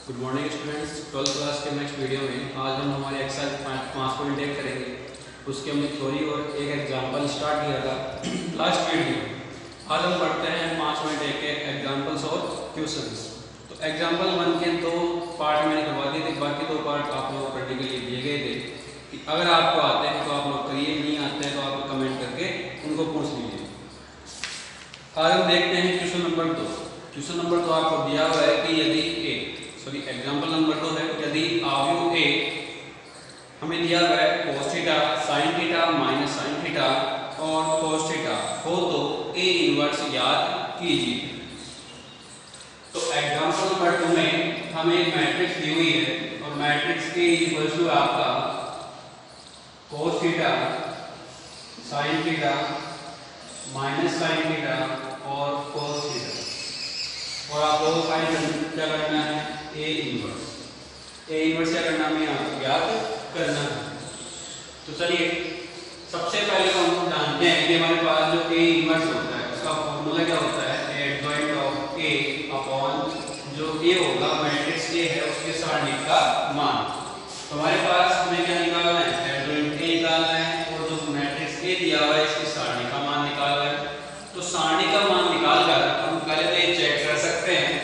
Good morning students. 12th class के next video में आज हम हमारे एक्सरसाइज 5 को इंटेक करेंगे। उसके हमने थ्योरी और एक एग्जांपल स्टार्ट किया था लास्ट वीडियो। आज हम पढ़ते हैं 5.1 के एग्जांपल्स और क्वेश्चंस। तो एग्जांपल 1 के 2 पार्ट मैंने करवा दिए थे, बाकी 2 पार्ट आप लोगों को करने के लिए दिए गए थे कि अगर आपको आते हैं तो आप लोग करिए, नहीं आते हैं तो आप कमेंट करके उनको पूछ लीजिए। आज हम देखते हैं क्वेश्चन नंबर 2। क्वेश्चन नंबर 2 आपको दिया हुआ है कि यदि एग्जाम्पल नंबर 2 है, यदि अवयव ए हमें दिया गया है cos theta sin theta minus sin theta और cos थीटा हो तो ए इनवर्स याद कीजिए। तो एग्जाम्पल नंबर 2 में हमें एक मैट्रिक्स दी हुई है और मैट्रिक्स के इक्वल टू आपका cos theta sin theta minus sin theta और cos थीटा, और आप लोगों को फाइंड क्या करना है, ए इनवर्स। ए इनवर्स क्या करना है, आपको याद करना है। तो चलिए सबसे पहले तो हम जानते हैं कि हमारे पास जो ए इनवर्स होता है उसका फॉर्मूला क्या होता है, एडजॉइंट ऑफ ए अपॉन जो ए होगा मैट्रिक्स ए है उसके सारणिक का मान। तो हमारे पास हमें क्या निकालना है, एडजॉइंट ए निकालना है और जो मैट्रिक्स ए दिया हुआ है इसके सारणिक का मान निकालना है। तो सारणिक का मान निकालकर हम पहले तो ये चेक कर सकते हैं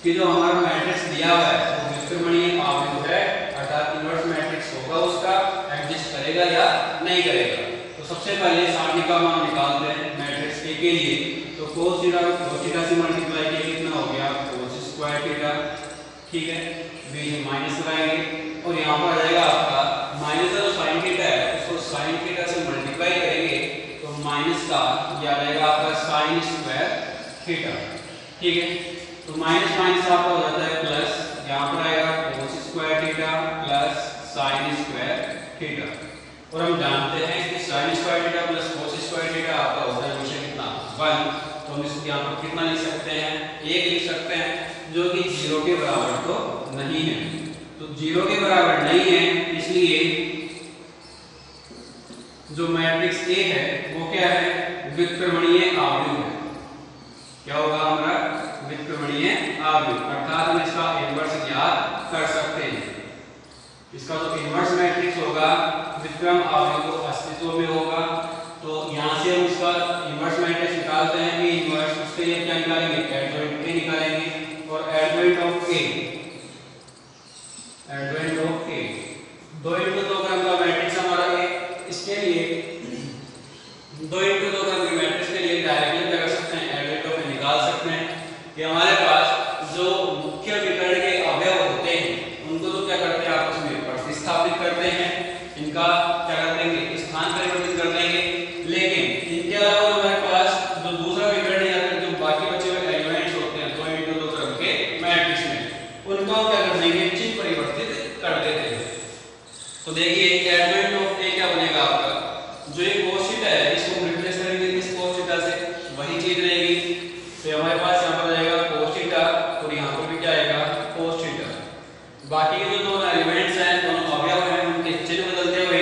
कि जो हमारा मैट्रिक्स दिया हुआ है वो व्युत्क्रमणीय अवयव है, अर्थात इनवर्स मैट्रिक्स होगा, उसका एग्जिस्ट करेगा या नहीं करेगा। तो सबसे पहले सारणिक का मान निकालते हैं मैट्रिक्स ए के लिए। तो cos थीटा से मल्टीप्लाई किया कितना हो गया, cos स्क्वायर थीटा, ठीक है, बीच में माइनस लगाएंगे और यहाँ पर आ जाएगा आपका माइनस का जो sin थीटा है उसको sin थीटा से मल्टीप्लाई करेंगे तो माइनस का क्या आ जाएगा आपका sin स्क्वायर थीटा, ठीक है। तो माइनस माइनस आपका हो जाता है प्लस, यहाँ पर आएगा cos square theta plus sin square theta. और हम जानते हैं कि sin square theta plus cos square theta आपका होता है हमेशा कितना, 1। तो हम इसको यहाँ पर कितना लिख सकते हैं, 1 लिख सकते हैं, जो कि 0 के बराबर तो नहीं है। तो 0 के बराबर नहीं है, इसलिए जो मैट्रिक्स ए है वो क्या है, व्युत्क्रमणीय अवयव है। क्या होगा हमारा, व्युत्क्रमणीय अवयव, अर्थात हम इसका इनवर्स ज्ञात कर सकते हैं। इसका जो इनवर्स मैट्रिक्स होगा व्युत्क्रम अवयव तो अस्तित्व में होगा। तो यहां से हम इसका इनवर्स मैट्रिक्स निकालते हैं, ए इनवर्स, उसके लिए क्या निकालेंगे, एडजॉइंट ए निकालेंगे और adjoint of A, adjoint of ए 2 × 2 का मैट्रिक्स हमारा है। इसके लिए 2 × 2 का मैट्रिक्स के लिए डायरेक्टली क्या कर सकते हैं, एडजॉइंट ऑफ ए निकाल सकते हैं कि हमारे पास जो मुख्य विकर्ण के अवयव होते हैं उनको तो क्या करते हैं, आपस में प्रतिस्थापित करते हैं, इनका क्या कर देंगे, स्थान परिवर्तित कर देंगे। लेकिन इनके अलावा हमारे पास जो दूसरा विकर्ण या फिर जो बाकी बचे हुए एलिमेंट्स होते हैं 2 × 2 क्रम के मैट्रिक्स में, उनको क्या कर देंगे, चिन्ह परिवर्तित कर देते हैं। तो देखिए एडजॉइंट ऑफ ए क्या बनेगा आपका, जो ये cos थीटा है इसको रिप्लेस करेंगे इस cos थीटा से, वही चीज रहेगी। तो हमारे पास यहाँ पर आएगा cos थीटा और यहाँ पर भी क्या आएगा, cos थीटा। बाकी के जो दोनों एलिमेंट्स हैं, दोनों अवयव हैं, उनके चिन्ह बदलते हुए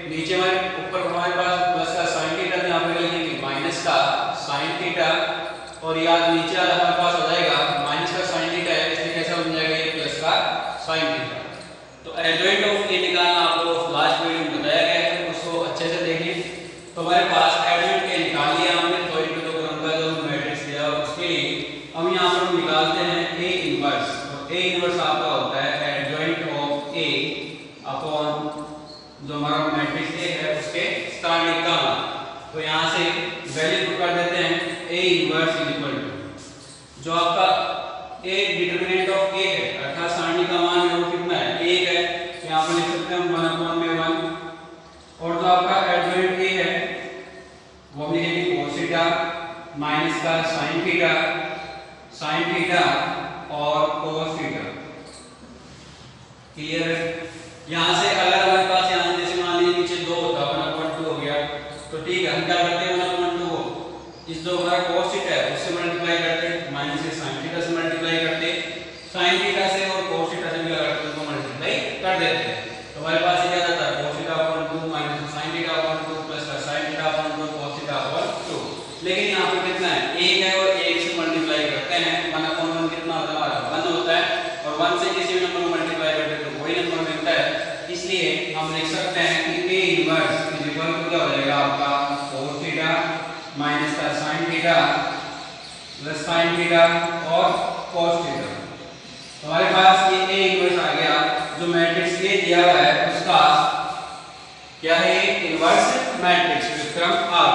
नीचे हमारे ऊपर हमारे पास प्लस का sin थीटा, यहाँ पे लिखेंगे माइनस का sin थीटा, और यहाँ नीचे हमारे पास आ जाएगा माइनस का sin थीटा है, इसलिए कैसा बन जाएगा ये प्लस का sin थीटा। तो एडजॉइंट ऑफ ए निकालना आपको लास्ट वीडियो में बताया गया है, उसको अच्छे से देखिए। तो हमारे पास एडजॉइंट ए निकाल लिया हमने, 2 × 2 क्रम का जो मैट्रिक्स दिया उसके लिए हम यहाँ पर निकालते हैं ए इनवर्स। तो ए इनवर्स आपका होता है एडजॉइंट ऑफ ए अपॉन जो हमारा मैट्रिक्स ए है उसके सारणिक का मान। तो यहाँ से वैल्यू पुट कर देते हैं, ए इनवर्स इक्वल टू जो आपका ए डिटरमिनेंट ऑफ ए है, अर्थात सारणी का मान है वो कितना है, 1 है। तो यहाँ पर लिख सकते हैं हम 1/1। और जो आपका एडजॉइंट ए है वो हम लिखेंगे cos थीटा माइनस का sin थीटा और cos थीटा। क्लियर है। यहाँ से अगर हमारे पास यहाँ जैसे मान लीजिए नीचे 2 होता 1/2 हो गया, तो ठीक है, हम क्या करते हैं 1/2 को इस जो हमारा cos थीटा है उससे मल्टीप्लाई करते हैं, माइनस से sin थीटा से मल्टीप्लाई करते हैं, sin थीटा से और cos थीटा से भी क्या करते हैं, उनको मल्टीप्लाई कर देते हैं। तो हमारे पास ये क्या आता है, cos थीटा/2 माइनस sin थीटा/2 प्लस का sin थीटा/2 cos थीटा/2। लेकिन यहाँ पे कितना है, 1 है और 1 से मल्टीप्लाई करते हैं, 1/1 कितना होता है हमारा 1 होता है। और 1 से किसी भी नंबर को मल्टीप्लाई करते हैं तो वही नंबर मिलता है। इसलिए हम लिख सकते हैं कि A inverse is equal to क्या हो जाएगा आपका cos थीटा माइनस का sin theta plus sin theta और cos थीटा। हमारे पास ये A इनवर्स आ गया। जो मैट्रिक्स A दिया हुआ है उसका क्या है इनवर्स मैट्रिक्स व्युत्क्रम R।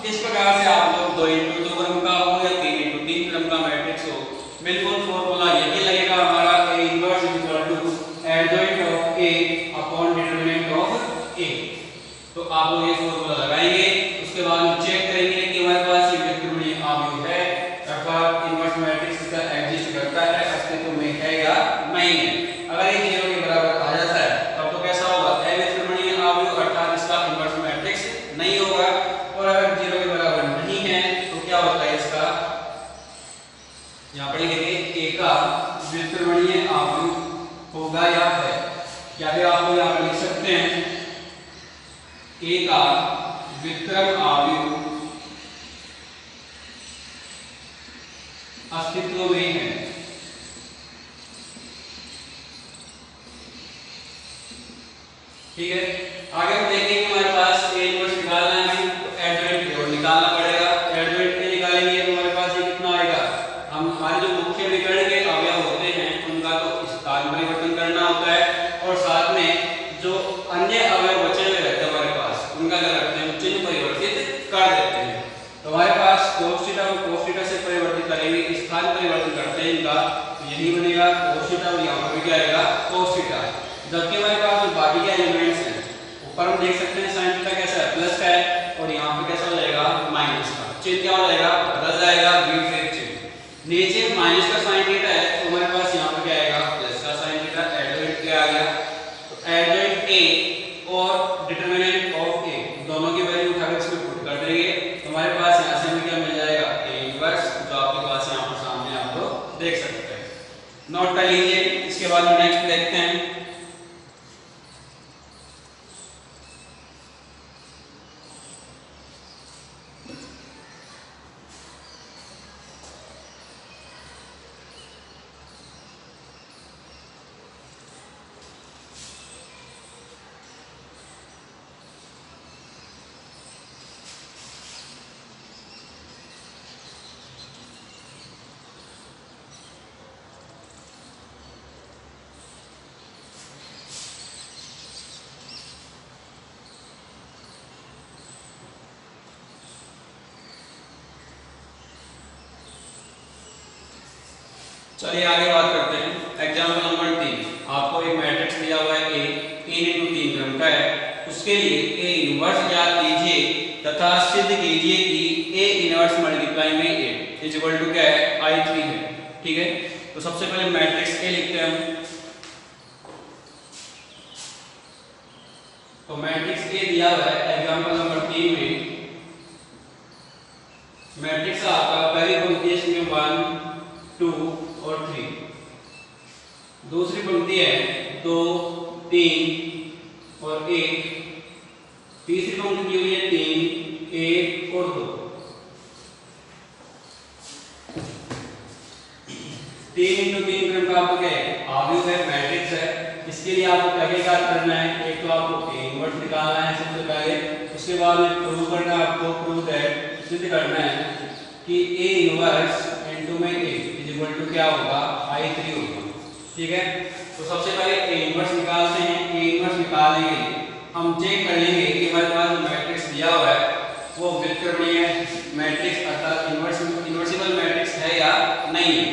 इस प्रकार से आप लोग 2 क्रम का हो या 3 क्रम का मैट्रिक्स हो, बिल्कुल फॉर्मूला यही लगेगा हमारा A inverse is equal to adjoint of A upon determinant of A। तो आप लोग ये फॉर्मूला लगाएंगे, उसके बाद चेक करेंगे कि हमारे पास ये व्युत्क्रमणीय अवयव है अर्थात इनवर्स मैट्रिक्स इसका एग्जिस्ट करता है, अस्तित्व में है या नहीं है। अगर ये 0 के बराबर आ जाता है तब तो कैसा होगा अव्युत्क्रमणीय अवयव अर्थात इसका इनवर्स मैट्रिक्स नहीं होगा। और अगर 0 के बराबर नहीं है तो क्या होता है इसका, यहाँ पर लिखेंगे A का व्युत्क्रमणीय अवयव होगा या है, या फिर आप लोग यहाँ पर लिख सकते हैं A का व्युत्क्रम अवयव अस्तित्व में है। ठीक है, आगे हम देखेंगे हमारे पास A इनवर्स निकालना है तो एडजॉइंट A और निकालना पड़ेगा। एडजॉइंट A निकालेंगे तो हमारे पास ये कितना आएगा, हम हमारे जो मुख्य विकर्ण के अवयव होते हैं उनका तो स्थान परिवर्तन करना होता है और साथ में जो अन्य अवयव बचे हुए रहते हैं हमारे पास उनका क्या करते हैं चिन्ह परिवर्तित कर देते हैं। तो हमारे पास cos थीटा को cos थीटा से परिवर्तित करेंगे, स्थान परिवर्तन करते हैं इनका, तो यही बनेगा cos थीटा और यहाँ पर भी क्या आएगा cos थीटा। जबकि हमारे पास जो बाकी के एलिमेंट्स हैं ऊपर हम देख सकते हैं sin थीटा कैसा है प्लस का है और यहाँ पे कैसा हो जाएगा माइनस का, चिन्ह क्या हो जाएगा बदल जाएगा विपरीत चिन्ह। नीचे माइनस का sin थीटा है तो हमारे पास यहाँ पे क्या आएगा प्लस का sin थीटा। एडजॉइंट क्या आ गया, तो एडजॉइंट A और डिटरमिनेंट ऑफ A दोनों की वैल्यू उठाकर इसमें पुट कर देंगे तो हमारे पास यहाँ से हमें क्या मिल जाएगा A इनवर्स, जो आपके पास यहाँ पर सामने आप लोग देख सकते हैं। नोट कर लीजिए। इसके बाद नेक्स्ट देखते हैं। चलिए आगे बात करते हैं। एग्जाम्पल नंबर 3, आपको एक मैट्रिक्स दिया हुआ है A 3 × 3 क्रम का है, उसके लिए A इनवर्स ज्ञात कीजिए तथा सिद्ध कीजिए कि A इनवर्स मल्टीप्लाई में A इज इक्वल टू क्या है I3 है। ठीक है, तो सबसे पहले मैट्रिक्स A लिखते हैं हम। तो मैट्रिक्स A दिया हुआ है एग्जाम्पल नंबर 3 में। मैट्रिक्स आपका पहली पंक्ति है इसमें 1 2 और 3, दूसरी पंक्ति है 2 3 और 1, तीसरी पंक्ति की हुई है 3 1 और 2। 3 × 3 क्रम का आपको क्या है अवयव है मैट्रिक्स है। इसके लिए आपको पहले क्या करना है, एक तो आपको A इनवर्स निकालना है सबसे पहले, उसके बाद प्रूव करना है आपको, प्रूव दैट सिद्ध करना है कि A इनवर्स इनटू में A इज इक्वल टू क्या होगा I3 होगा। ठीक है, तो सबसे पहले A इनवर्स निकालते हैं। A इनवर्स निकालने के लिए हम चेक कर लेंगे कि हमारे पास जो मैट्रिक्स दिया हुआ है वो व्युत्क्रमणीय मैट्रिक्स अर्थात इनवर्सिबल मैट्रिक्स है या नहीं है।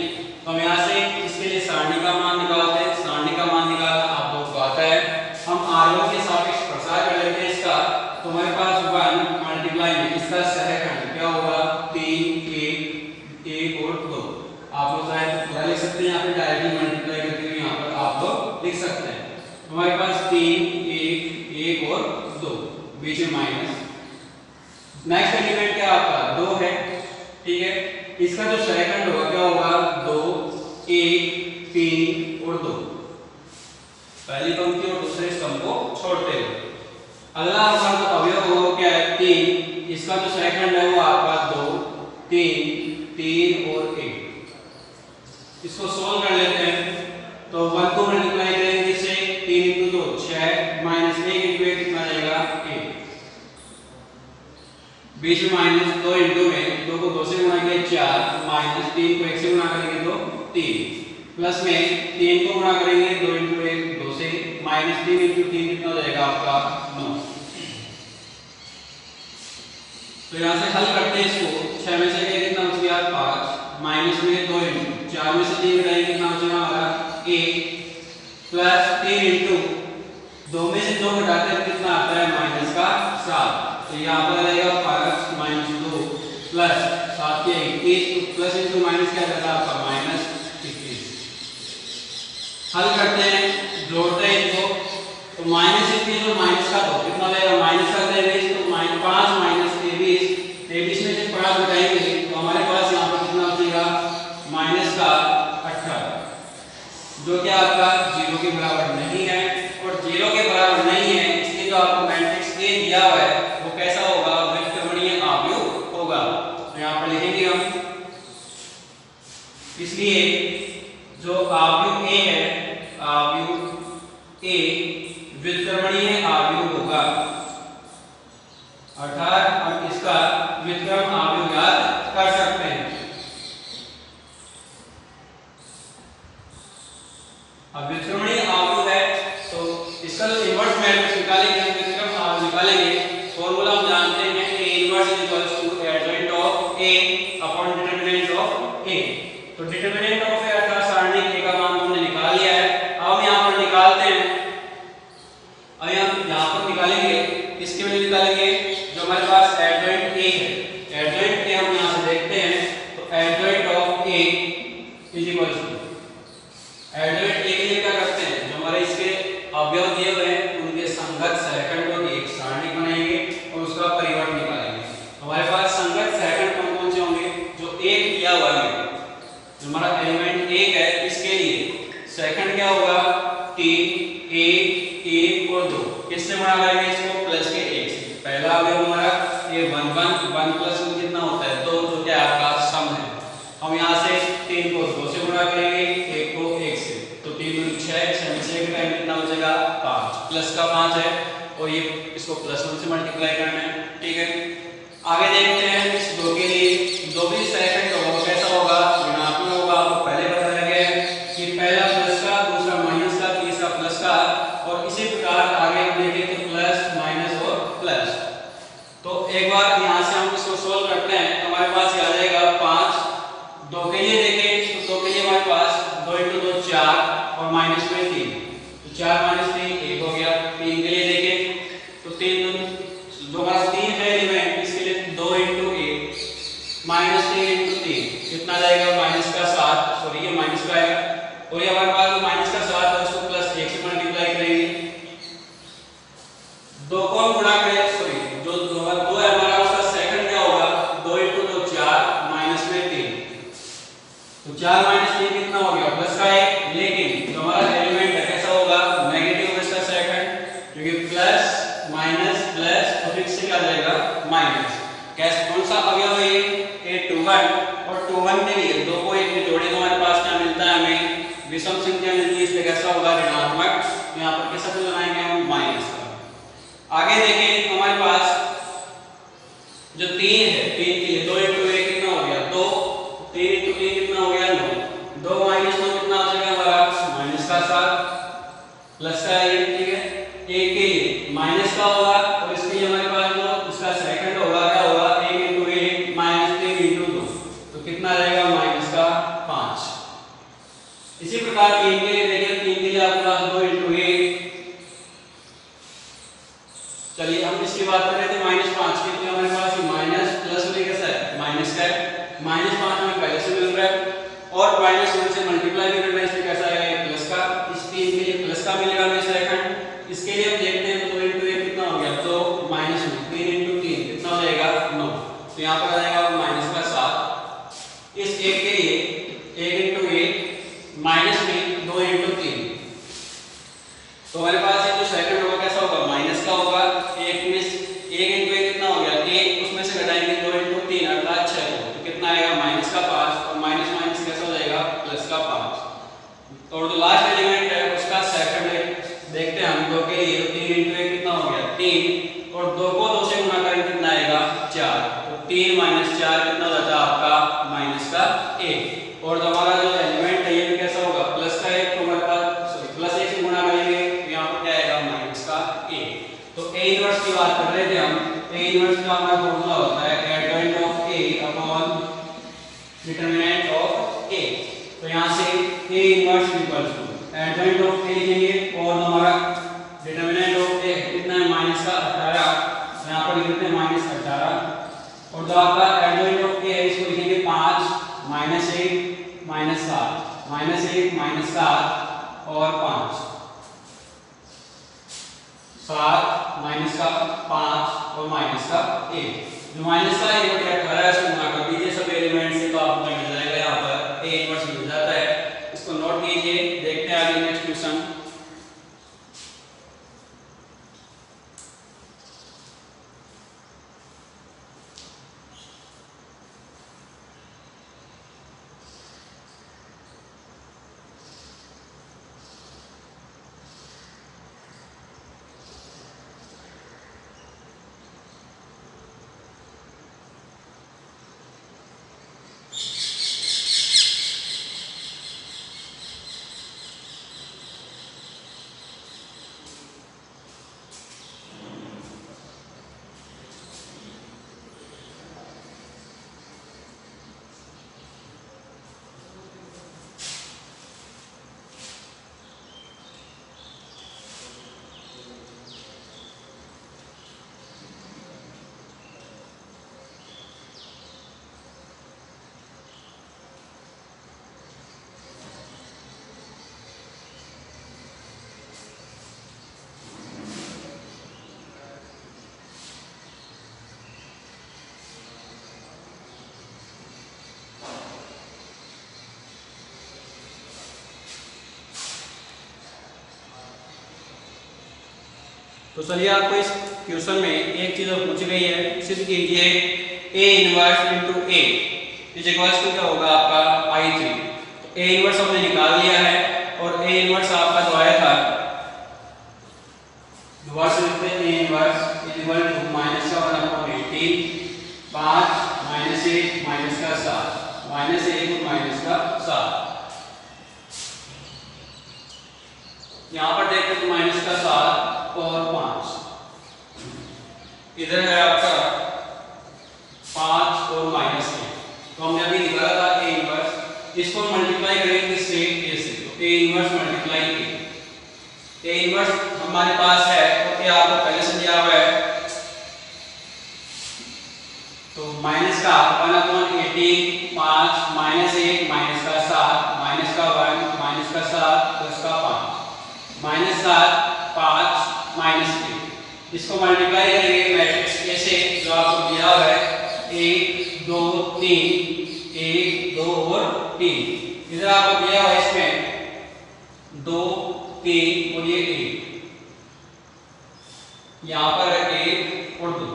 तो हम यहाँ से इसके लिए सारणी का मान निकालते हैं। सारणी का मान निकालना आप लोगों को आता है। हम R1 के सापेक्ष प्रसार कर लेते हैं इसका, तो हमारे पास 1 मल्टीप्लाई में इसका सहखंड क्या होगा 3 1 और 2। आप लोग चाहे पूरा लिख सकते हैं या फिर डायरेक्टली मल्टीप्लाई करके भी यहाँ पर आप लोग लिख सकते हैं। हमारे पास 3 1 और 2 बीच में माइनस। नेक्स्ट एलिमेंट क्या आपका 2 है। ठीक है, इसका जो सहखंड होगा क्या होगा 2 1 3 और 2, पहली पंक्ति और दूसरे स्तंभ को छोड़ते हुए। अगला हमारा जो अवयव होगा क्या है 3, इसका जो सहखंड है वो आपका 2 3 3 और 1। इसको सोल्व कर लेते हैं। माइनस 3 को 1 से गुणा करेंगे तो 3 प्लस में 3 को गुणा करेंगे 2 इंटू 1 2 से माइनस 3 इंटू 3 कितना हो जाएगा आपका 9। तो यहाँ से हल करते हैं इसको 6 में से कितना बच गया 5 माइनस में 2 इंटू 4 में से 3 घटाएंगे कितना बचेगा हमारा 1 प्लस 3 इंटू 2 में से 2 घटाते हैं कितना आता है माइनस का 7। तो यहाँ पर आ जाएगा फर्क माइनस 2 प्लस 7 के 21 प्लस इंटू माइनस क्या रहता है आपका माइनस 21। हल करते हैं जोड़ते हैं इनको तो माइनस 21 और माइनस का 2 कितना लगेगा माइनस का 23 तो 5 माइनस 23 में से 5 घटाएंगे तो हमारे पास यहाँ पर कितना बचेगा माइनस का 18 जो कि आपका 0 के बराबर नहीं है। और 0 के बराबर नहीं है इसलिए जो आपको मैट्रिक्स ए दिया हुआ है वो कैसा होगा व्युत्क्रमणीय अवयव होगा। तो यहाँ पर लिखेंगे हम इसलिए जो अवयव ए है अवयव ए व्युत्क्रमणीय अवयव होगा अर्थात हम इसका व्युत्क्रम अवयव याद कर सकते हैं। अब व्युत्क्रमणीय अवयव है तो इसका जो इनवर्स मैट्रिक्स निकालेंगे हम व्युत्क्रम अवयव निकालेंगे फॉर्मूला हम जानते हैं a inverse is equals to adjoint of a upon determinant of a। तो डिटरमिनेंट ऑफ a अर्थात सारणी a का मान हमने निकाल लिया है। अब हम यहां पर निकालते हैं अब हम यहां पर निकालेंगे इसके लिए निकालेंगे जो हमारे पास एडजॉइंट a है एडजॉइंट a हम यहां से देखते हैं तो adjoint of a is equals to adjoint a के लिए क्या करते हैं जो हमारे इसके अवयव दिए हुए हैं उनके संगत सहखंड को एक सारणी बनाएंगे और उसका परिवर्त निकालेंगे। हमारे पास संगत सहखंड कौन कौन से होंगे जो एक दिया हुआ है जो हमारा एलिमेंट 1 है इसके लिए सहखंड क्या होगा 3 1 और 2 किससे गुणा करेंगे इसको प्लस के 1 से। पहला अवयव हमारा ये 1 प्लस 1 कितना होता है 2 जो क्या आपका सम है। हम यहाँ से 3 को 2 से गुणा करेंगे 1 को 1 से तो 3 दूनी 6 में से एक टाइम कितना बचेगा 5 प्लस का 5 है और ये इसको प्लस 1 से मल्टीप्लाई करना है ठीक है। आगे देखते हैं इस 2 के लिए 2 भी सहखंड होगा वो कैसा होगा ऋणात्मक होगा। आपको पहले बताया गया है कि पहला प्लस का दूसरा माइनस का तीसरा प्लस का और इसी प्रकार आगे हम देखें तो प्लस माइनस और प्लस। तो एक बार यहाँ से हम इसको सोल्व करते हैं हमारे पास ये आ जाएगा 5 2 के लिए देखें तो 2 के लिए हमारे पास 2 इंटू 2 4 और माइनस में 3 तो 4 माइनस 3 1 हो गया। 3 के लिए देखें तो 3 जो हमारा 3 है एलिमेंट इसके लिए 2 इंटू 1 माइनस 3 इंटू 3 कितना जाएगा माइनस का 7 सॉरी ये माइनस का आएगा और ये हमारे पास माइनस का 7 है उसको प्लस 1 से मल्टीप्लाई करेंगे 2 को हम गुणा करें सॉरी जो 2 है हमारा उसका सेकंड क्या होगा 2 इंटू 2 4 माइनस में 3 तो 4 माइनस 3 कितना हो गया प्लस का 1 लेकिन जो हमारा एलिमेंट है कैसा होगा नेगेटिव इसका सेकंड क्योंकि प्लस माइनस प्लस और फिर से क्या आ जाएगा माइनस। कैसे कौन सा अवयव है ये 21 और 21 के लिए 2 को 1 में जोड़े तो हमारे पास क्या मिलता है हमें विषम संख्या मिलती है इसलिए कैसा होगा ऋणात्मक। यहाँ पर कैसा तो बनाएंगे हम माइनस का। आगे देखें हमारे पास जो 3 है 3 के लिए 2 इंटू 1 कितना हो गया 2 3 इंटू 3 कितना हो गया 9 2 माइनस 9 कितना हो जाएगा हमारा माइनस का 7 प्लस का 1 ठीक है। 1 के लिए माइनस का होगा और इसके लिए हमारे पास जो इसका सेकंड होगा क्या होगा 1 इंटू 1 माइनस 3 इंटू 2 तो कितना रहेगा माइनस का 5। इसी प्रकार 3 के लिए देखिए 3 के लिए आपके पास 2 इंटू 1 चलिए हम इसकी बात करें तो माइनस 5 के लिए हमारे पास माइनस प्लस में कैसा है माइनस का है माइनस 5 हमें पहले से मिल रहा है और माइनस 1 से मल्टीप्लाई भी करना है इसलिए कैसा आएगा प्लस का। इस 3 के लिए प्लस का मिलेगा हमें सेकंड इसके लिए हम देखते हैं तो 2 इंटू 1 कितना हो गया तो माइनस में 3 इंटू 3 कितना हो जाएगा 9 तो यहाँ पर आ जाएगा माइनस का 7। इस 1 के लिए 1 इंटू 1 माइनस में 2 इंटू 3 तो हमारे पास ये जो सेकंड होगा कैसा होगा माइनस का होगा 1 में 1 इंटू 1 कितना हो गया 1 उसमें से घटाएंगे 2 इंटू 3 अर्थात 6 तो कितना आएगा माइनस का 5 और माइनस माइनस कैसा हो जाएगा प्लस का 5। और जो लास्ट एलिमेंट है उसका सेकंड है देखते हैं हम 2 के लिए 3 इंटू 1 कितना हो गया 3 और 2 को 2 से गुणा करेंगे कितना आएगा 4 तो 3 माइनस 4 कितना हो जाता है आपका माइनस का 1। ए, और हमारा जो एलिमेंट है ये भी कैसा होगा, प्लस का एक, तो हमारे पास सॉरी प्लस एक से गुणा करेंगे तो यहाँ पर क्या आएगा, माइनस का ए। तो ए इनवर्स की बात कर रहे थे हम, ए इनवर्स का हमारा फॉर्मूला होता है adjoint of A upon determinant of A. तो यहाँ से A inverse equals to adjoint of A लिखेंगे और हमारा डिटरमिनेंट ऑफ ए कितना है, माइनस का 18, यहाँ पर लिखते हैं माइनस 18, और जो आपका एडजॉइंट ऑफ ए है इसको लिखेंगे 5 माइनस 1 माइनस 7 माइनस 1 माइनस 7 और 5 7 माइनस का 5 और माइनस का 1। जो माइनस का 1 बटे 18 है इसको गुणा कर दीजिए सभी एलिमेंट से, तो आपको मिल जाएगा यहाँ पर ए इनवर्स मिल जाता है। इसको नोट कीजिए, देखते हैं आगे नेक्स्ट क्वेश्चन। तो चलिए आपको इस क्वेश्चन में एक चीज और पूछी गई है, सिद्ध कीजिए a inverse into a is equals to क्या होगा आपका I3। तो a इनवर्स हमने निकाल लिया है और a इनवर्स आपका जो आया था दोबारा से लिखते हैं a inverse is equal to minus का 1/18 5 माइनस 1 माइनस का 7 माइनस 1 और माइनस का 7। यहाँ पर देखते हैं तो माइनस का 7 और 5, इधर है आपका 5 और माइनस 1। तो हमने अभी निकाला था a इनवर्स, इसको मल्टीप्लाई करेंगे इससे a से, तो a inverse multiply a inverse हमारे पास है और a आपको पहले से दिया हुआ है, तो माइनस का 1/18 5 माइनस 1 माइनस का 7 माइनस का 1 माइनस का 7 प्लस का 5 माइनस 7 5 माइनस 3। इसको मल्टीप्लाई करेंगे मैट्रिक्स ए से जो आपको दिया हुआ है 1 2 3 1 2 और 3। इधर आपको दिया हुआ है इसमें 2 3 और ये 1, यहाँ पर है 1 और 2।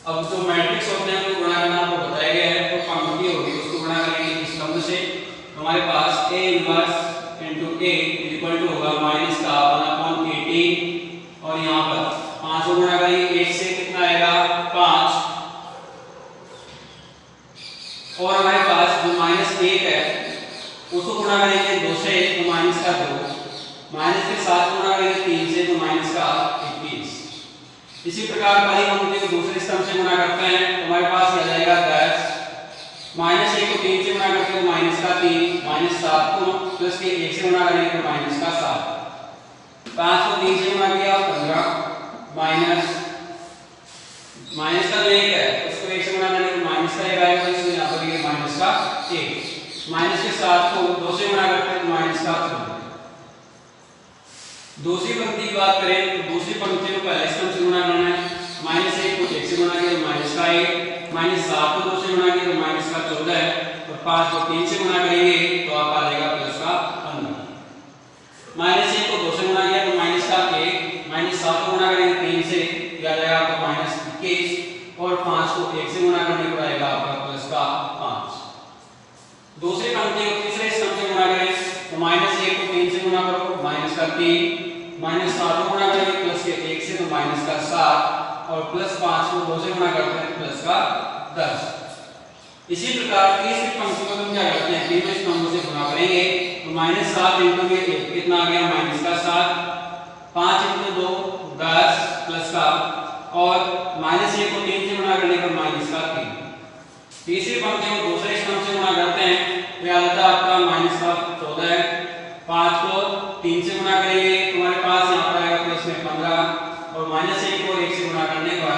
अब जो मैट्रिक्स होते हैं उनको गुणा करना आपको बताया गया है, तो पंक्ति होगी उसको गुणा करेंगे इस स्तंभ से। हमारे पास a inverse into a equal to होगा माइनस का 1/18 और यहाँ पर 5 को गुणा करेंगे 1 से कितना आएगा 5, और हमारे पास जो माइनस 1 है उसको गुणा करेंगे 2 से तो माइनस का 2, माइनस के साथ गुणा करेंगे 3 से तो माइनस का 21। इसी प्रकार पहली पंक्ति को दूसरे स्तंभ से गुणा करते हैं तो हमारे पास आ जाएगा 10, माइनस 1 को 3 से गुणा करते हैं माइनस का 3, माइनस 7 को प्लस के 1 से गुणा करेंगे तो माइनस का 7, 5 को 3 से गुणा किया 15, माइनस का 1 है उसको 1 से गुणा करेंगे तो माइनस का 1 आएगा, इसलिए यहाँ पर ये माइनस का 1, माइनस के 7 को 2 से गुणा करते हैं तो माइनस का 3। दूसरी पंक्ति की बात करें तो दूसरी पंक्ति को पहले स्तंभ से गुणा करना है, माइनस 1 को 1 से गुणा किया तो माइनस का 1, माइनस 7 को 2 से गुणा किया तो माइनस का 14 है, और 5 को 3 से गुणा करेंगे तो आप आ जाएगा प्लस का 15। माइनस 1 को 2 से गुणा किया तो माइनस का 1, माइनस 7 को गुणा करेंगे 3 से क्या जाएगा आपका माइनस 21, और 5 को 1 से गुणा करने पर आएगा आपका प्लस का 5। दूसरी पंक्ति को तीसरे स्तंभ से गुणा करें तो माइनस 1 को 3 से गुणा करो माइनस का 3, माइनस 7 को गुणा करेंगे प्लस के 1 से तो माइनस का 7, और प्लस 5 को 2 से गुणा करते हैं प्लस का 10। इसी प्रकार तीसरी पंक्ति को हम क्या करते हैं, तीनों स्तंभों से गुणा करेंगे तो -7 × 1 कितना आ गया -7, 5 × 2 10 प्लस का, और -1 को 3 से गुणा करने पर -3। तीसरी पंक्ति को दूसरे स्तंभ से गुणा करते हैं तो यह आता है आपका -14 है, 5 को 3 से गुणा करेंगे तो हमारे पास यहाँ पर आएगा प्लस में 15, और -1 को 1 से गुणा करने पर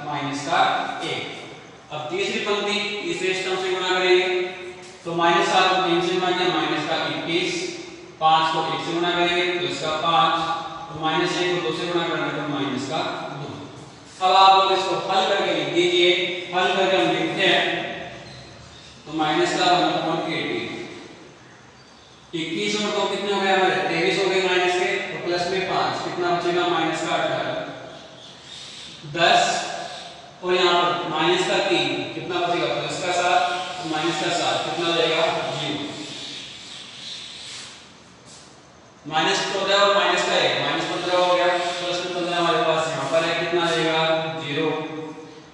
-1। अब तीसरी पंक्ति तीसरे स्तंभ से गुणा करेंगे तो -7 को 3 से गुणा किया -21, 5 को 1 से गुणा करेंगे प्लस का 5, तो -1 को 2 से गुणा करने पर -2। अब आप लोग इसको हल करके लिख दीजिए, हल करके हम लिखते हैं तो -1/80, 21 और 2 कितने हो गए हमारे 23 हो गए माइनस के, तो प्लस में 5 कितना बचेगा -18, 10 और यहाँ पर -3 कितना बचेगा प्लस का 7, तो -7 कितना हो जाएगा 0, -14 और माइनस का 1 -15 हो गया, प्लस में 15 हमारे पास यहाँ पर है कितना आएगा 0।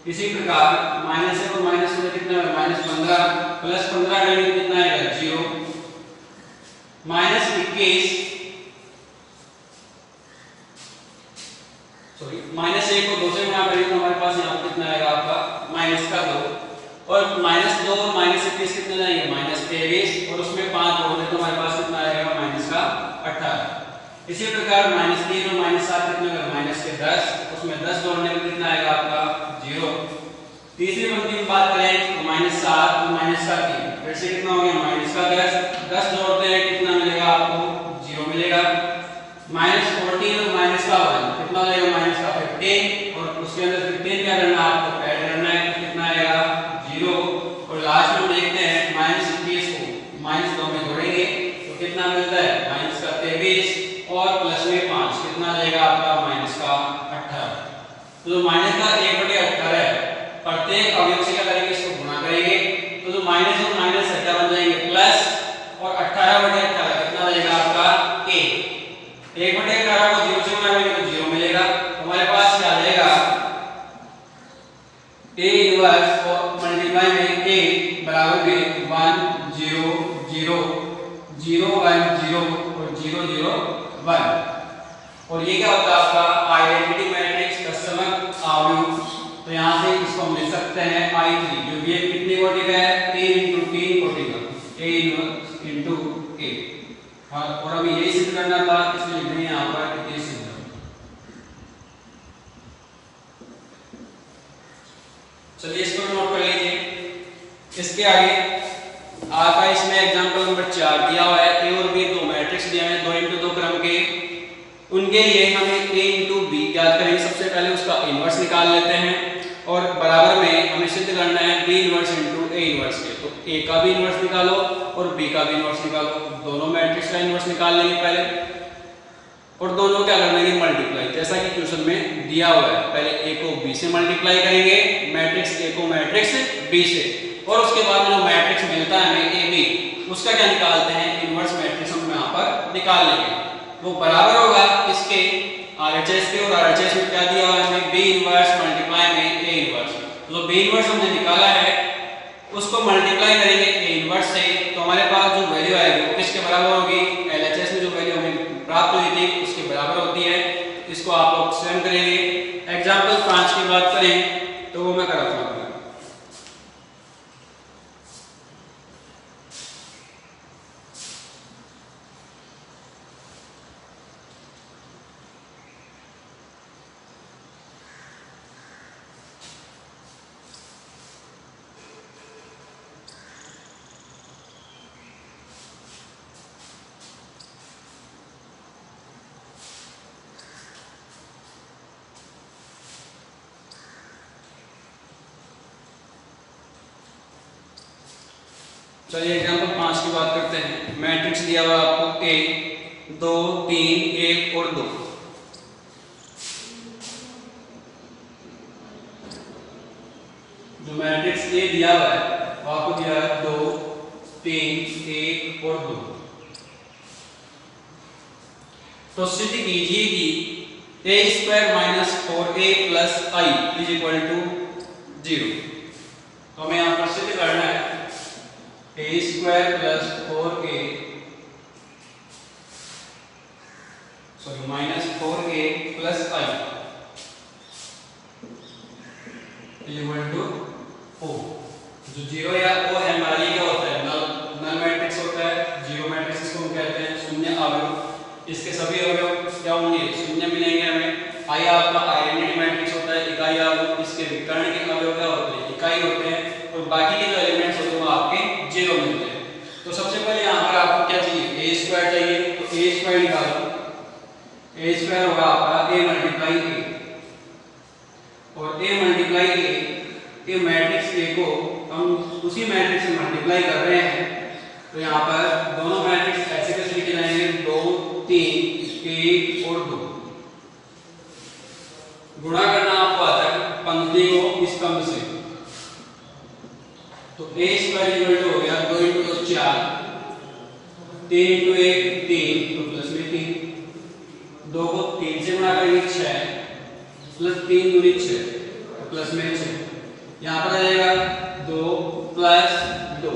इसी प्रकार -1 और -15 कितना है -15, प्लस 15 करेंगे कितना आएगा 0, -21 सॉरी -1 को 2 से गुणा करेंगे तो हमारे पास यहाँ पर कितना आएगा आपका -2, और -2 और -21 कितने जाएंगे -23, और उसमें 5 जोड़ दें तो हमारे पास कितना आएगा -18। इसी प्रकार -3 और -7 कितने होगा -10, उसमें 10 जोड़ने पर कितना आएगा आपका 0। तीसरी पंक्ति की बात करें तो -7 और -3 फिर से कितना हो गया -10 जोड़ते हैं कितना मिलेगा आपको 0 मिलेगा, -14 और -1 कितना हो जाएगा -15, और उसके अंदर 15 क्या करना है आपको ऐड करना है तो कितना आएगा 0, और लास्ट में देखते हैं -21 को -2 में जोड़ेंगे तो कितना मिलता है -23, और प्लस में 5 कितना आ जाएगा आपका -18। तो जो -1/18 है प्रत्येक अवयव से क्या करेंगे इसको गुणा करेंगे तो जो माइनस और माइनस है क्या बन जाएंगे प्लस, और 18/18 कितना आ जाएगा आपका a, 1/18 को 0 से गुणा करेंगे तो 0 मिलेगा, हमारे पास क्या आ जाएगा a इनवर्स और मल्टीप्लाई में a बराबर में 1 0 0 0 1 0 और 0 0 1, और ये क्या होता है आपका आइडेंटिटी मैट्रिक्स का समग्र अवयव। तो यहाँ से इसको हम लिख सकते हैं I3 जो कि कितनी कोटि का है 3 × 3 कोटि का a × a, और अभी यही सिद्ध करना था इसलिए लिख देंगे यहाँ पर कितनी सिद्ध। चलिए इसको नोट कर लीजिए। इसके आगे आपका इसमें एग्जांपल नंबर 4 दिया हुआ है, a और b दो मैट्रिक्स दिए हैं 2 × 2 क्रम के, उनके लिए हमें a × b याद करेंगे। सबसे पहले उसका इनवर्स निकाल लेते हैं और बराबर में हमें सिद्ध करना है b इनवर्स × a इनवर्स के, तो a का भी इनवर्स निकालो और b का भी इनवर्स निकालो, दोनों मैट्रिक्स का इनवर्स निकाल लेंगे पहले, और दोनों क्या कर लेंगे मल्टीप्लाई, जैसा कि क्वेश्चन में दिया हुआ है। पहले a को b से मल्टीप्लाई करेंगे, मैट्रिक्स a को मैट्रिक्स b से, और उसके बाद जो मैट्रिक्स मिलता है हमें a b उसका क्या निकालते हैं इनवर्स मैट्रिक्स हम यहाँ पर निकाल लेंगे, वो बराबर होगा इसके RHS के, और RHS में क्या दिया हुआ है हमें b इनवर्स मल्टीप्लाई में a इनवर्स, तो b इनवर्स हमने निकाला है उसको मल्टीप्लाई करेंगे a इनवर्स से, तो हमारे पास जो वैल्यू आएगी वो किसके बराबर होगी, LHS में जो वैल्यू हमें प्राप्त हुई थी उसके बराबर होती है। इसको आप लोग स्वयं करेंगे। एग्जांपल 5 की बात करें तो वो मैं कराता हूँ। चलिए एग्जांपल 5 की बात करते हैं। मैट्रिक्स दिया हुआ आपको a 2 3 1 और 2, जो मैट्रिक्स a दिया हुआ है वो आपको दिया है 2 3 1 और 2। तो सिद्ध कीजिए कि a² - 4a + i = 0। तो हमें यहाँ पर सिद्ध करना है A square plus 4a minus 4a plus i equal to 4। जो जीरो या ओ हमारे लिए क्या होता है, नल मैट्रिक्स होता है। जीरो मैट्रिक्स इसको हम कहते हैं शून्य अवयव। इसके सभी अवयव क्या होंगे, शून्य मिलेंगे हमें। आई आपका आइडेंटिटी मैट्रिक्स होता है, इकाई अवयव। इसके विकर्ण के अवयव क्या होते हैं, इकाई होते हैं। और बाकी के जो एलिमेंट्स होते हैं वो आपके जीरो मिलते हैं। तो सबसे पहले यहाँ पर आपको क्या चाहिए, ए स्क्वायर चाहिए। तो ए स्क्वायर निकालो, ए स्क्वायर होगा आपका ए मल्टीप्लाई ए, और A multiply A matrix A को हम उसी मैट्रिक्स से मल्टीप्लाई कर रहे हैं। तो यहाँ पर दोनों मैट्रिक्स ऐसे कैसे लिखे जाएंगे, 2 3 1 और 2। गुणा करना आपको आता है पंक्ति को स्तंभ से। तो ए स्क्वायर इक्वल टू हो गया 2 × 2 4, 3 × 1 3, तो प्लस में 3। 2 को 3 से गुणा करेंगे 6, प्लस 3 दूनी 6, तो प्लस में 6। यहाँ पर आ जाएगा 2 प्लस 2।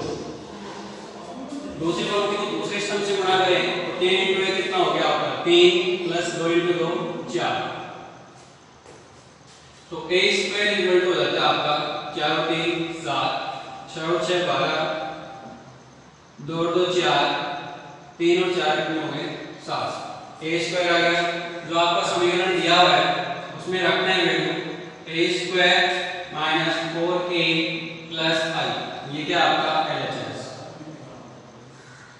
दूसरी पंक्ति को दूसरे स्तंभ से गुणा करें तो 3 × 1 कितना हो गया आपका 3, प्लस 2 × 2 4। तो ए स्क्वायर इक्वल टू हो जाता है आपका 4 और 3 7, 6 और 6 12, 2 और 2 4, 3 और 4 कितने हो गए 7। ए स्क्वायर आ गया। जो आपका समीकरण दिया हुआ है उसमें रखना है value A square minus 4a plus i। ये क्या आपका LHS।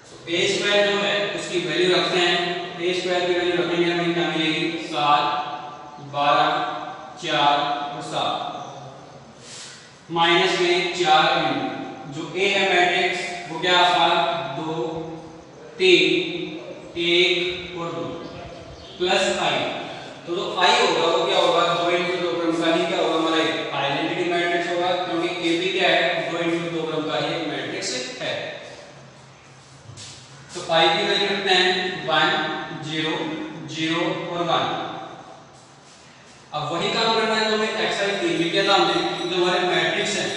तो ए स्क्वायर जो है उसकी वैल्यू रखते हैं। ए स्क्वायर की वैल्यू रखेंगे हमें क्या मिलेगी 7 12 4 और 7, माइनस में 4 जो ए है मैट्रिक्स वो क्या आपका 2 3 1 और 2 प्लस i। तो जो i होगा वो क्या होगा 2 × 2 क्रम का ही क्या होगा हमारा आइडेंटिटी मैट्रिक्स होगा, क्योंकि ए भी क्या है 2 × 2 क्रम का ही एक मैट्रिक्स है। तो i की वैल्यू रखते हैं 1 0 0 और 1। अब वही काम करना है जो हमें एक्सरसाइज 3 में किया था हमने। जो हमारे मैट्रिक्स हैं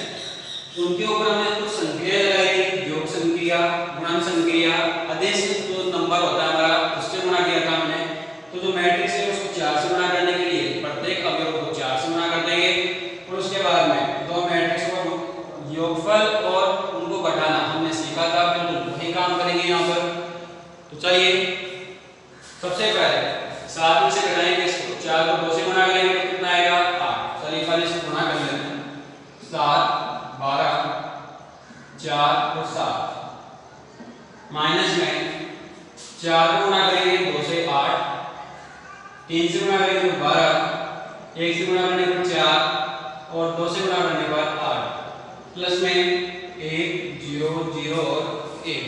उनके ऊपर हमने कुछ संक्रिया लगाई, योग संक्रिया, गुणन संक्रिया, आदेश जो नंबर होता है हमारा उससे गुणा किया था हमने। तो जो मैट्रिक्स है उसको 4 से गुणा करने के लिए प्रत्येक अवयव को 4 से गुणा कर देंगे, और उसके बाद में दो मैट्रिक्स को योगफल और उनको घटाना हमने सीखा था। बिल्कुल वही काम करेंगे यहाँ पर। तो चलिए सबसे पहले 7 में से घटाएंगे इसको, 4 को 2 से गुणा करेंगे तो कितना आएगा 8। चलिए पहले इसको गुणा कर लेते हैं। 7 12 4 और 7, माइनस में 4 को गुणा करेंगे 2 से 8, 3 से गुणा करेंगे तो 12, 1 से गुणा करने पर 4 और 2 से गुणा करने पर 8, प्लस में 1 0 0 और 1।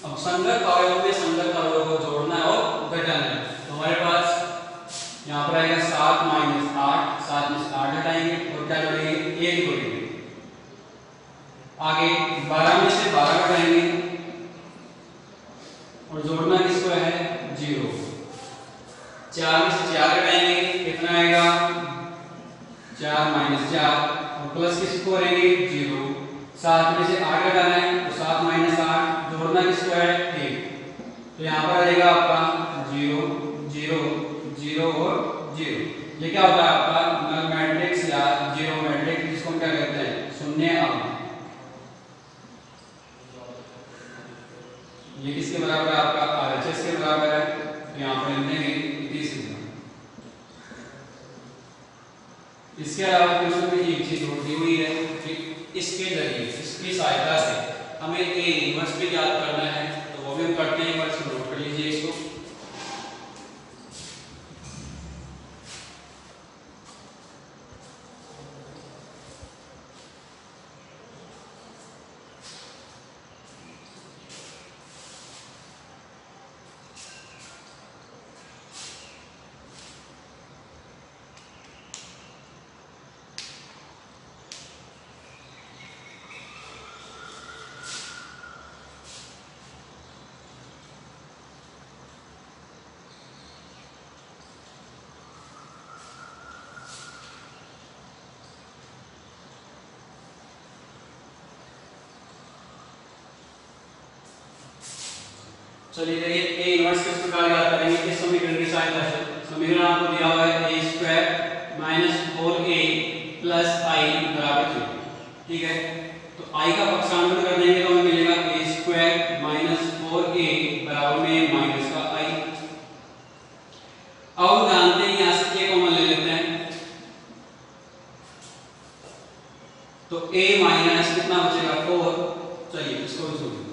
अब संगत अवयवों में संगत अवयवों को जोड़ना है और घटाना है। तो हमारे पास यहाँ पर आएगा 7 - 8, 7 में से 8 हटाएंगे और क्या जोड़ेंगे 1 जोड़ेंगे। आगे 12 में से 12 घटाएंगे और जोड़ना किसको है 0। 4 में से 4 घटाएंगे कितना आएगा 4 - 4 और प्लस किसको करेंगे 0। 7 में से 8 घटाना है तो 7 - 8, जोड़ना किसको है 1। तो यहाँ पर आ जाएगा आपका 0 0 0 और 0। ये क्या होता है आपका नल मैट्रिक्स या जीरो मैट्रिक्स, जिसको हम क्या कहते हैं शून्य अवयव। ये किसके बराबर है आपका RHS के बराबर है। तो यहाँ पर लिखेंगे इति सिद्ध। इसके अलावा क्वेश्चन में एक चीज और दी हुई है कि इसके जरिए इसकी सहायता से हमें ए इनवर्स भी याद करना है, तो वो भी हम करते हैं। बस नोट कर लीजिए इसको। चलिए देखिए ए इनवर्स किस प्रकार याद करेंगे इस समीकरण की सहायता से। समीकरण आपको दिया हुआ है a square minus 4a plus i बराबर 3। ठीक है, तो i का पक्षांतर कर देंगे तो हमें मिलेगा a स्क्वायर माइनस 4a बराबर में माइनस का i। अब हम जानते हैं यहाँ से a कॉमन ले लेते हैं, तो a माइनस कितना बचेगा 4। चलिए इसको भी सुनिए,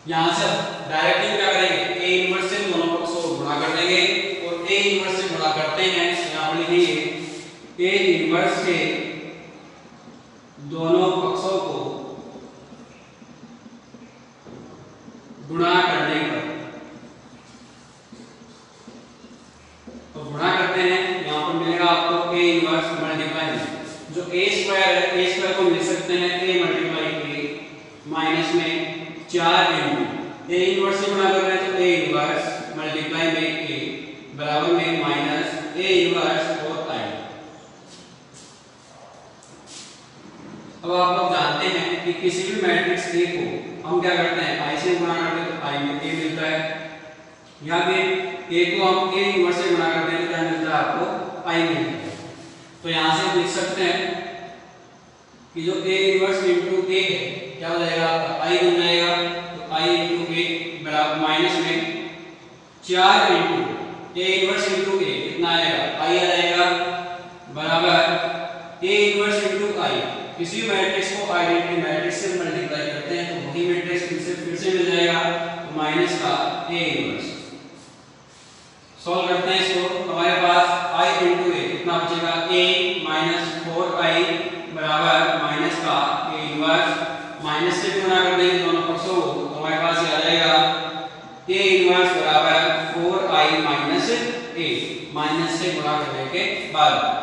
यहाँ से डायरेक्टली क्या करेंगे a इनवर्स से दोनों पक्षों को गुणा कर देंगे और a इनवर्स से गुणा करते हैं यहाँ पर लिखेंगे a इनवर्स से दोनों पक्षों को गुणा करने पर, तो गुणा करते हैं यहाँ पर मिलेगा आपको a इनवर्स मल्टीप्लाई जो a स्क्वायर है a स्क्वायर को लिख सकते हैं a मल्टीप्लाई a माइनस में 4 इंटू a इनवर्स से गुणा कर रहे हैं तो a इनवर्स मल्टीप्लाई में a बराबर में माइनस a इनवर्स और i। अब आप लोग जानते हैं कि किसी भी मैट्रिक्स A को हम क्या करते हैं i से गुणा करते हैं तो i में a मिलता है, यहाँ पे a को हम a इनवर्स से गुणा करते हैं तो क्या मिलता है आपको i मिलता है। तो यहाँ से लिख सकते हैं कि जो a इनवर्स इनटू a है क्या हो जाएगा आपका i बन जाएगा, तो i इनटू a बराबर माइनस में 4 into a inverse into a कितना आएगा i आ जाएगा बराबर a इनवर्स इनटू i। किसी मैट्रिक्स को आइडेंटिटी मैट्रिक्स से मल्टीप्लाई करते हैं तो वही मैट्रिक्स फिर से मिल जाएगा, तो माइनस का a इनवर्स। सॉल्व करते हैं इसको, हमारे पास i इनटू a कितना बचेगा a माइनस 4i बराबर माइनस का a इनवर्स, माइनस से गुणा कर देंगे दोनों पक्षों को तो हमारे पास ये आ जाएगा a इनवर्स बराबर 4i माइनस a, माइनस से गुणा करने के बाद।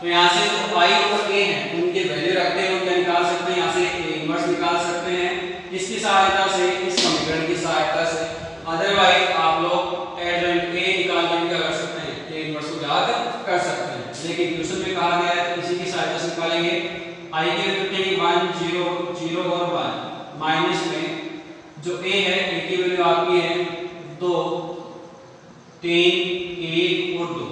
तो यहाँ से जो i और a हैं उनके वैल्यू रखते हैं उनका निकाल सकते हैं, यहाँ से a इनवर्स निकाल सकते हैं इसकी सहायता से, इस समीकरण की सहायता से। अदरवाइज आप लोग एडजॉइंट a निकाल के क्या कर सकते हैं a इनवर्स को याद कर सकते हैं, लेकिन क्वेश्चन में कहा गया है इसी की सहायता से निकालेंगे। i के वैल्यू 1 0 0 और 1 माइनस में जो a है a की वैल्यू आपकी है 2 3 1 और 2।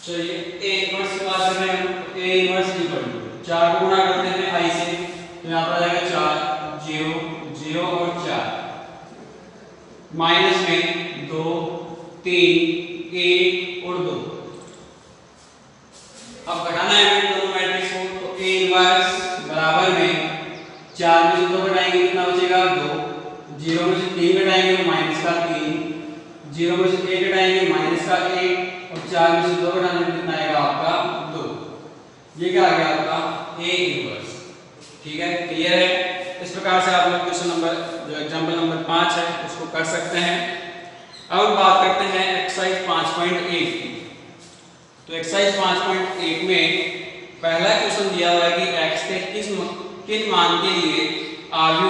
चलिए a इनवर्स की बात कर रहे हैं, a इनवर्स इक्वल टू 4 को गुणा करते हैं i से तो यहाँ पर आ जाएगा 4 0 0 और 4 माइनस में 2 3 1 और 2। अब घटाना है हमें दोनों मैट्रिक्स को, तो a इनवर्स बराबर में 4 में से 2 घटाएंगे कितना बचेगा 2, 0 में से 3 घटाएंगे तो माइनस का 3, 0 में से 1 घटाएंगे माइनस का 1 और 4 में से 2 घटाने में कितना आएगा आपका 2। ये क्या आ गया आपका a इनवर्स। ठीक है, क्लियर है। इस प्रकार से आप लोग क्वेश्चन नंबर जो एग्जांपल नंबर 5 है उसको कर सकते हैं। अब बात करते हैं एक्सरसाइज 5.8 की। तो एक्सरसाइज 5.8 में पहला क्वेश्चन दिया हुआ है कि x के किन मान के लिए आयु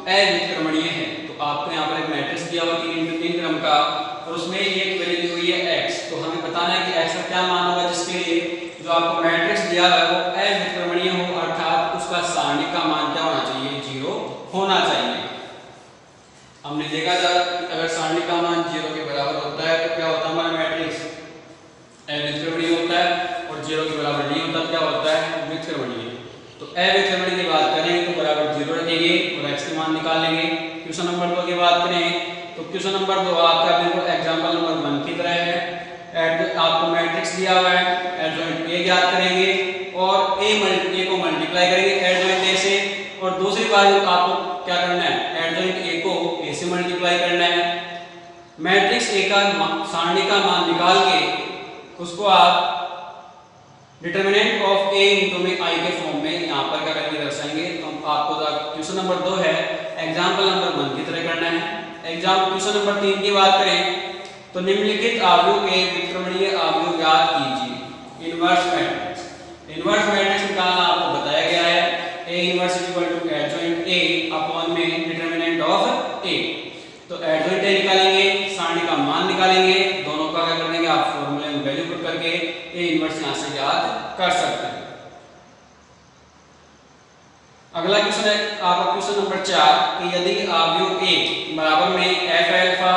अव्युत्क्रमणीय है। तो आपको यहाँ पर एक मैट्रिक्स दिया हुआ 3 क्रम का और उसमें एक वैल्यू दी हुई है x, तो हमें बताना है कि x का क्या मान होगा जिसके लिए जो आपको मैट्रिक्स दिया है वो अव्युत्क्रमणीय हो, अर्थात उसका सारणिक का मान क्या होना चाहिए 0 होना चाहिए। हमने देखा था अगर सारणिक का मान 0 के बराबर होता है तो क्या होता है हमारा मैट्रिक्स अव्युत्क्रमणीय होता है और 0 के बराबर नहीं होता क्या होता है व्युत्क्रमणीय। तो अव्युत्क्रमणीय की बात करें तो बराबर 0 रखेंगे और x के मान निकाल लेंगे। क्वेश्चन नंबर 2 की बात करें तो क्वेश्चन नंबर 2 आपका बिल्कुल एग्जांपल नंबर 1 की तरह है। आपको मैट्रिक्स दिया हुआ है, एडजॉइंट a ज्ञात करेंगे और a को मल्टीप्लाई करेंगे एडजॉइंट a से, और दूसरी बात आपको क्या करना है एडजॉइंट a को a से मल्टीप्लाई करना है। मैट्रिक्स a का सारणी का मान निकाल के उसको आप डिटरमिनेंट ऑफ a इनटू में i के फॉर्म में यहाँ पर क्या करेंगे दर्शाएंगे। तो आपको क्वेश्चन नंबर 2 है एग्जांपल नंबर 1 की तरह करना है। क्वेश्चन नंबर 3 की बात करें तो निम्नलिखित अवयव के व्युत्क्रमणीय अवयव ज्ञात कीजिए। Inverse matrix. इनवर्स मैट्रिक्स निकालना आपको बताया गया है, A inverse is equal to adjoint A upon में डिटरमिनेंट ऑफ A। तो एडजॉइंट A निकालेंगे, सारणी का मान निकालेंगे, दोनों का क्या कर देंगे आप फॉर्मूले में वैल्यू पुट करके A इनवर्स यहां से याद कर सकते हैं। अगला क्वेश्चन है आपका क्वेश्चन नंबर 4 कि यदि अवयव A बराबर में f अल्फा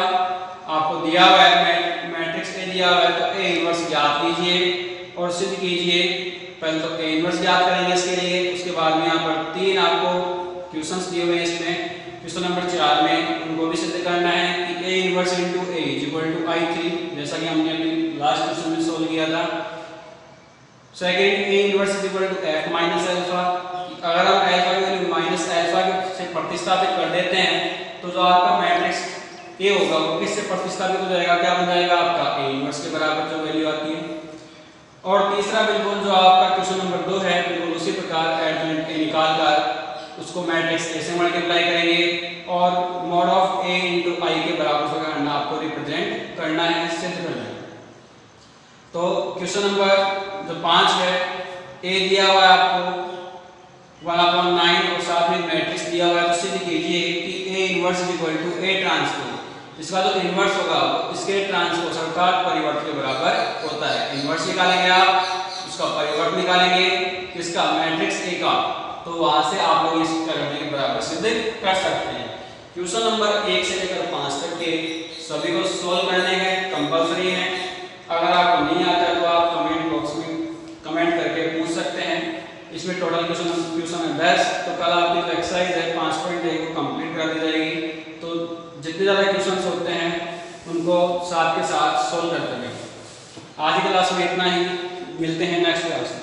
आपको दिया हुआ है, मैट्रिक्स A दिया हुआ है, तो A इनवर्स ज्ञात कीजिए और सिद्ध कीजिए। पहले तो A इनवर्स ज्ञात करेंगे इसके लिए, उसके बाद में यहाँ पर 3 आपको क्वेश्चंस दिए हुए हैं इसमें। क्वेश्चन नंबर 4 में उनको भी सिद्ध करना है कि A inverse into A is equal to I3, जैसा कि हमने अभी लास्ट क्वेश्चन में सोल्व किया था। Second, A inverse is equal to f minus alpha, अगर हम अल्फा की वैल्यू माइनस अल्फा से प्रतिस्थापित कर देते हैं तो जो आपका मैट्रिक्स A होगा वो किससे प्रतिस्थापित हो जाएगा, क्या बन जाएगा आपका A इनवर्स के बराबर जो वैल्यू आती है। और तीसरा बिल्कुल जो आपका क्वेश्चन नंबर 2 है, बिल्कुल उसी प्रकार एडजॉइंट A निकाल कर उसको मैट्रिक्स A से मल्टीप्लाई करेंगे और mod of A into I के बराबर से करना आपको रिप्रेजेंट करना है, सिद्ध करना है। तो क्वेश्चन नंबर जो 5 है, A दिया हुआ है आपको 1/9 और साथ में मैट्रिक्स दिया हुआ है, तो सिद्ध कीजिए कि A inverse is equal to A transpose. इसका जो इनवर्स होगा इसके ट्रांसपोज अर्थात परिवर्त के बराबर होता है। इनवर्स निकालेंगे आप, उसका परिवर्त निकालेंगे किसका, मैट्रिक्स A का, तो वहां से आप लोग इस करने के बराबर सिद्ध कर सकते हैं। क्वेश्चन नंबर 1 से लेकर 5 तक के सभी को सोल्व करने हैं, कंपलसरी है। अगर आपको नहीं आता तो आप कमेंट बॉक्स में कमेंट करके पूछ सकते हैं। इसमें टोटल क्वेश्चन है 10, तो कल आपकी जो एक्सरसाइज है 5.1 को कंप्लीट कर दी जाएगी। तो जितने ज़्यादा क्वेश्चंस होते हैं उनको साथ के साथ सोल्व करते हैं। आज की क्लास में इतना ही, मिलते हैं नेक्स्ट क्लास में।